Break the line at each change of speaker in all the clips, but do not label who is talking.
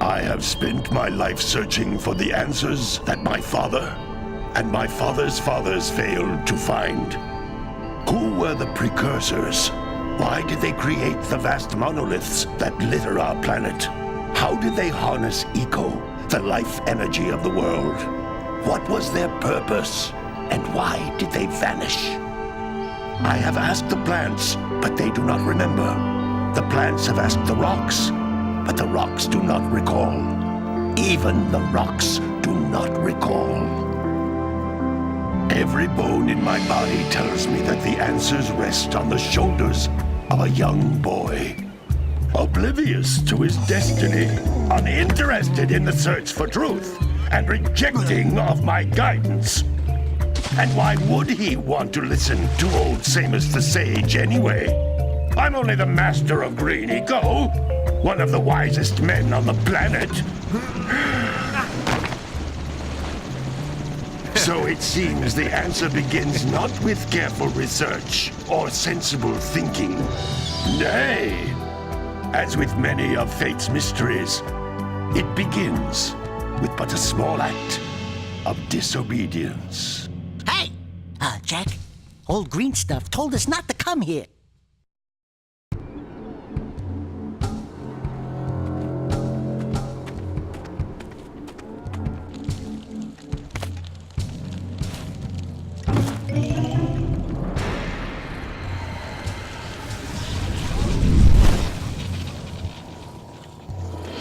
I have spent my life searching for the answers that my father and my father's fathers failed to find. Who were the precursors? Why did they create the vast monoliths that litter our planet? How did they harness eco, the life energy of the world? What was their purpose? And why did they vanish? I have asked the plants, but they do not remember. The plants have asked the rocks, but the rocks do not recall. Even the rocks do not recall. Every bone in my body tells me that the answers rest on the shoulders of a young boy. Oblivious to his destiny, uninterested in the search for truth, and rejecting of my guidance. And why would he want to listen to old Samus the Sage anyway? I'm only the master of green eco, one of the wisest men on the planet. So it seems the answer begins not with careful research or sensible thinking. Nay, as with many of fate's mysteries, it begins with but a small act of disobedience.
Hey! Jak, old green stuff told us not to come here.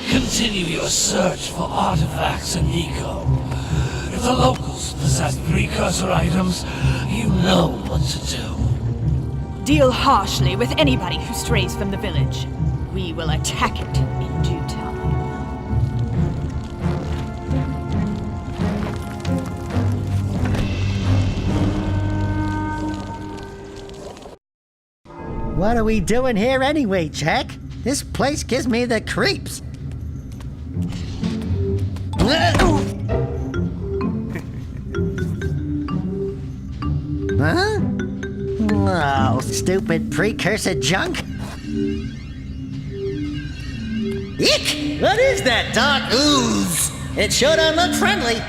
Continue your search for artifacts and eco. If the locals possess precursor items, you know what to do.
Deal harshly with anybody who strays from the village. We will attack it in due time.
What are we doing here anyway, Jak? This place gives me the creeps. Huh? Oh, stupid precursor junk. Eek! What is that dark ooze? It sure don't look friendly.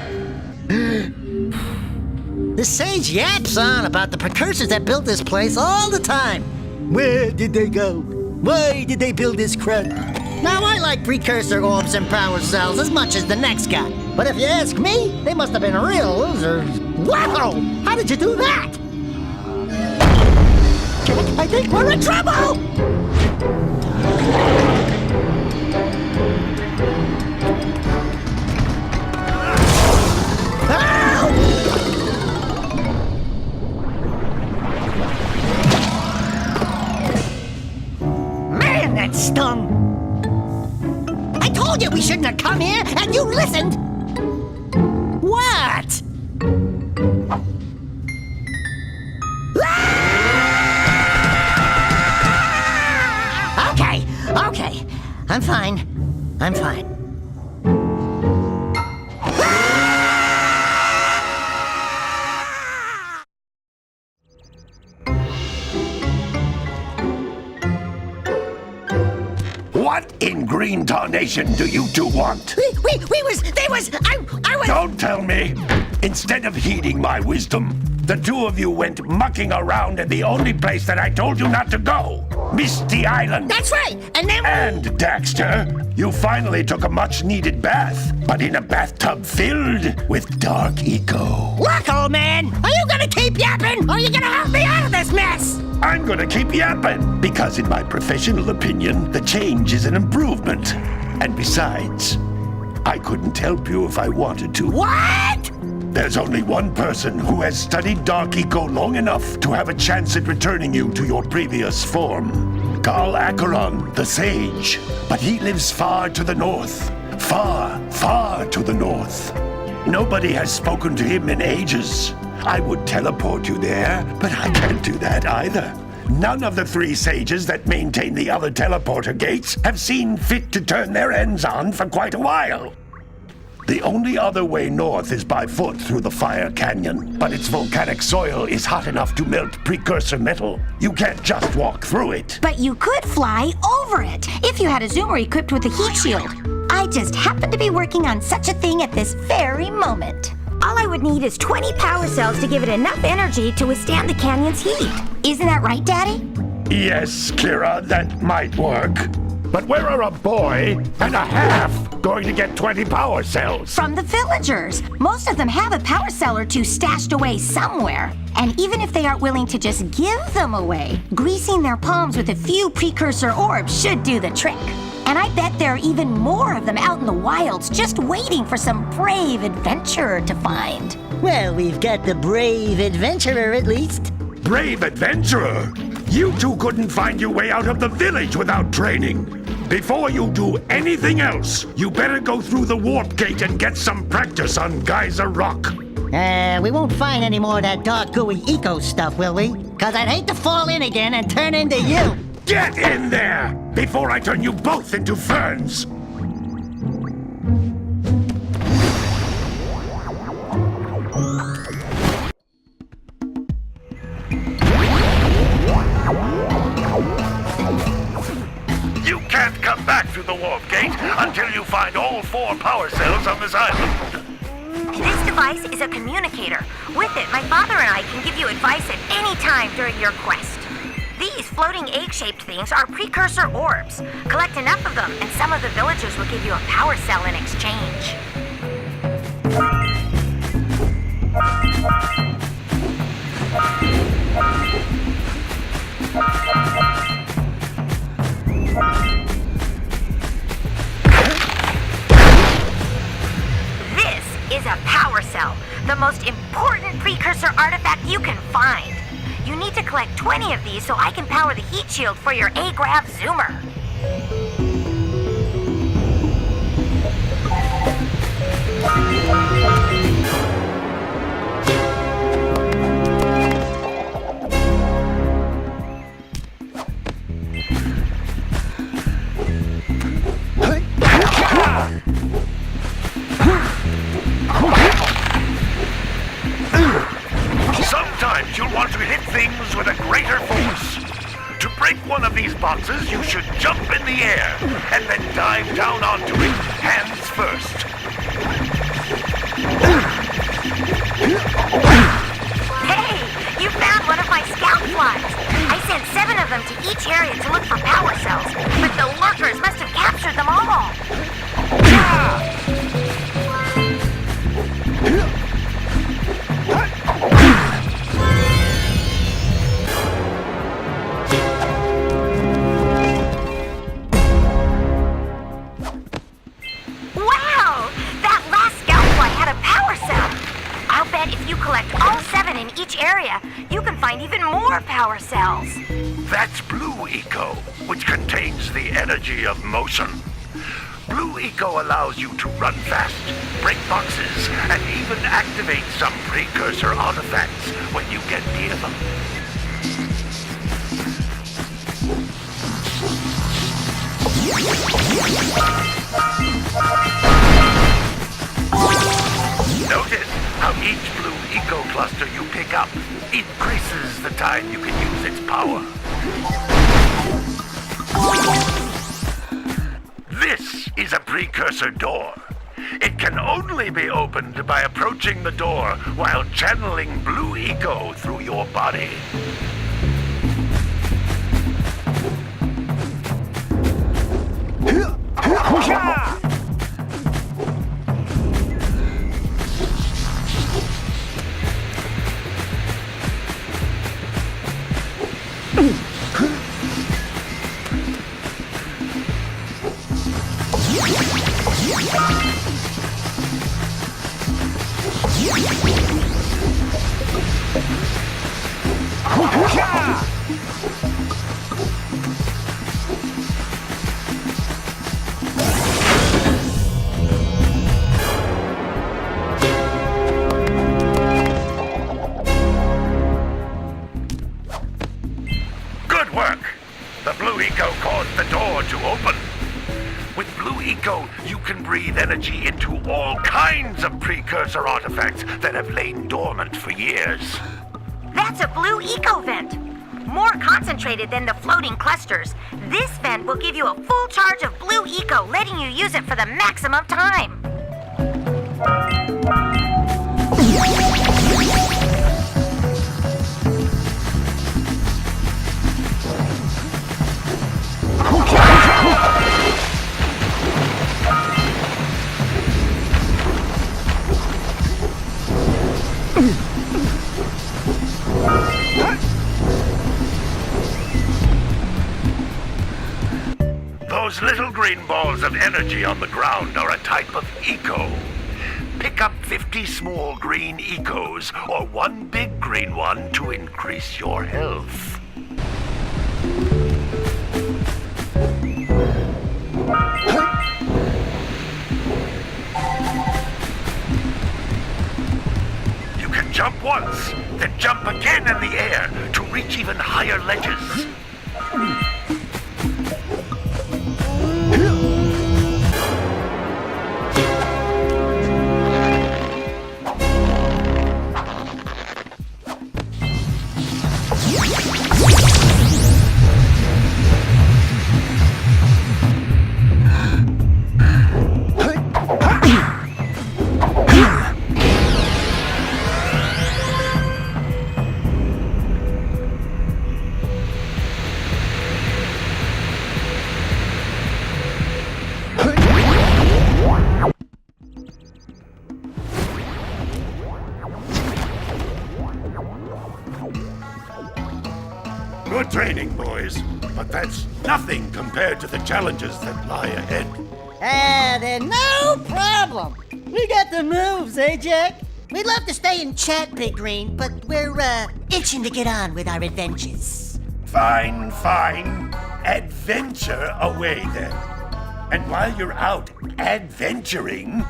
The sage yaps on about the precursors that built this place all the time. Where did they go? Why did they build this crap? Now, I like precursor orbs and power cells as much as the next guy. But if you ask me, they must have been real losers. Wow! How did you do that? I think we're in trouble! Man, that stung! I told you we shouldn't have come here, and you listened! What? Okay. I'm fine.
What in green tarnation do you two want?
I was...
Don't tell me! Instead of heeding my wisdom, the two of you went mucking around in the only place that I told you not to go. Misty Island.
That's right, and then...
And, Daxter, you finally took a much-needed bath, but in a bathtub filled with dark eco.
Look, old man, are you gonna keep yapping, or are you gonna help me out of this mess?
I'm gonna keep yapping, because in my professional opinion, the change is an improvement. And besides, I couldn't help you if I wanted to.
What?
There's only one person who has studied Dark Eco long enough to have a chance at returning you to your previous form. Carl Acheron, the Sage. But he lives far to the north. Far, far to the north. Nobody has spoken to him in ages. I would teleport you there, but I can't do that either. None of the three sages that maintain the other teleporter gates have seen fit to turn their ends on for quite a while. The only other way north is by foot through the Fire Canyon, but its volcanic soil is hot enough to melt precursor metal. You can't just walk through it.
But you could fly over it, if you had a zoomer equipped with a heat shield. I just happen to be working on such a thing at this very moment. All I would need is 20 power cells to give it enough energy to withstand the canyon's heat. Isn't that right, Daddy?
Yes, Kira, that might work. But where are a boy and a half going to get 20 power cells?
From the villagers. Most of them have a power cell or two stashed away somewhere. And even if they aren't willing to just give them away, greasing their palms with a few precursor orbs should do the trick. And I bet there are even more of them out in the wilds just waiting for some brave adventurer to find.
Well, we've got the brave adventurer at least.
Brave adventurer! You two couldn't find your way out of the village without training. Before you do anything else, you better go through the warp gate and get some practice on Geyser Rock.
We won't find any more of that dark gooey eco stuff, will we? 'Cause I'd hate to fall in again and turn into you.
Get in there before I turn you both into ferns. You can't come back through the warp gate until you find all 4 power cells on this island.
This device is a communicator. With it, my father and I can give you advice at any time during your quest. These floating egg-shaped things are precursor orbs. Collect enough of them, and some of the villagers will give you a power cell in exchange. This is a power cell, the most important precursor artifact you can find. You need to collect 20 of these so I can power the heat shield for your A-Grav zoomer.
Sometimes you'll want to hit things with a greater force. To break one of these boxes, you should jump in the air and then dive down onto it, hands first.
Hey, you found one of my scout flies. I sent 7 of them to each area to look for power cells, but the lurkers must have captured them all. Wow! That last scout fly had a power cell. I'll bet if you collect all 7 in each area, you can find even more power cells.
That's Blue Eco, which contains the energy of motion. Blue Eco allows you to run fast, break boxes, and even activate some precursor artifacts when you get near them. Notice how each Blue Eco cluster you pick up increases the time you can use its power. This is a precursor door. It can only be opened by approaching the door while channeling Blue Eco through your body. Good work! The Blue Eco caused the door to open. With Blue Eco, you can breathe energy into all kinds of precursor artifacts that have lain dormant for years.
That's a Blue Eco vent. more concentrated than the floating clusters. This vent will give you a full charge of blue eco, letting you use it for the maximum time.
Those little green balls of energy on the ground are a type of eco. Pick up 50 small green ecos or one big green one to increase your health. You can jump once, then jump again in the air to reach even higher ledges. Good training, boys, but that's nothing compared to the challenges that lie ahead.
Then no problem. We got the moves, eh, Jack? We'd love to stay and chat, Big Green, but we're, itching to get on with our adventures.
Fine, fine. Adventure away then. And while you're out adventuring,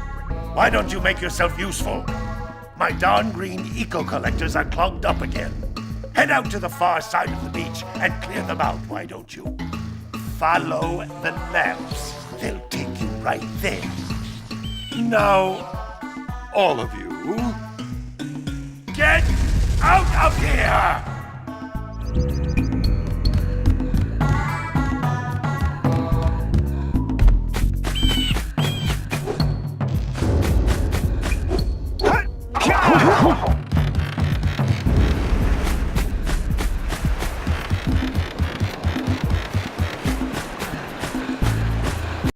why don't you make yourself useful? My darn green eco collectors are clogged up again. Head out to the far side of the beach and clear them out, why don't you? Follow the lamps. They'll take you right there. Now, all of you, get out of here!